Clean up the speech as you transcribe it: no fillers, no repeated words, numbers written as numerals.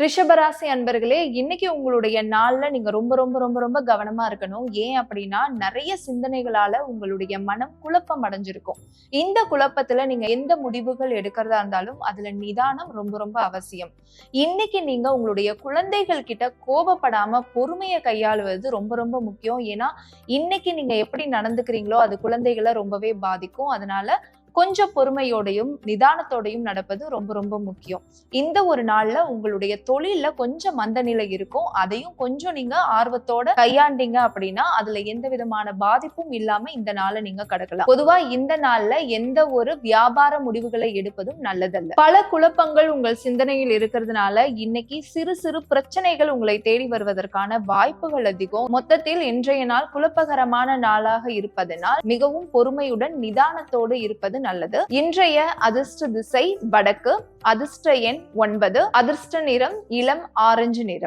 ரிஷபராசி அன்பர்களே, இன்னைக்கு உங்களுடைய நாள்ல நீங்க ரொம்ப ரொம்ப ரொம்ப ரொம்ப கவனமா இருக்கணும். ஏன் அப்படின்னா, நிறைய சிந்தனைகளால உங்களுடைய மனம் குழப்பம் அடைஞ்சிருக்கும். இந்த குழப்பத்துல நீங்க எந்த முடிவுகள் எடுக்கிறதா இருந்தாலும் அதுல நிதானம் ரொம்ப ரொம்ப அவசியம். இன்னைக்கு நீங்க உங்களுடைய குழந்தைகள் கிட்ட கோபப்படாம பொறுமையை கையாளுவது ரொம்ப ரொம்ப முக்கியம். ஏன்னா இன்னைக்கு நீங்க எப்படி நடந்துக்கிறீங்களோ அது குழந்தைகளை ரொம்பவே பாதிக்கும். அதனால கொஞ்சம் பொறுமையோடையும் நிதானத்தோடையும் நடப்பது ரொம்ப ரொம்ப முக்கியம். இந்த ஒரு நாள்ல உங்களுடைய தொழில்ல கொஞ்சம் மந்த நிலை இருக்கும். அதையும் கொஞ்சம் நீங்க ஆர்வத்தோட கையாண்டீங்க அப்படின்னா அதுல எந்த விதமான பாதிப்பும் இல்லாம இந்த நாளை நீங்க கடக்கலாம். பொதுவா இந்த நாள்ல எந்த ஒரு வியாபார முடிவுகளை எடுப்பதும் நல்லதல்ல. பல குழப்பங்கள் உங்கள் சிந்தனையில் இருக்கிறதுனால இன்னைக்கு சிறு சிறு பிரச்சனைகள் உங்களை தேடி வருவதற்கான வாய்ப்புகள் அதிகம். மொத்தத்தில் இன்றைய நாள் குழப்பகரமான நாளாக இருப்பதனால் மிகவும் பொறுமையுடன் நிதானத்தோடு இருப்பது நல்லது. இன்றைய அதிர்ஷ்ட திசை வடக்கு, அதிர்ஷ்ட எண் 9, அதிர்ஷ்ட நிறம் இளம் ஆரஞ்சு நிறம்.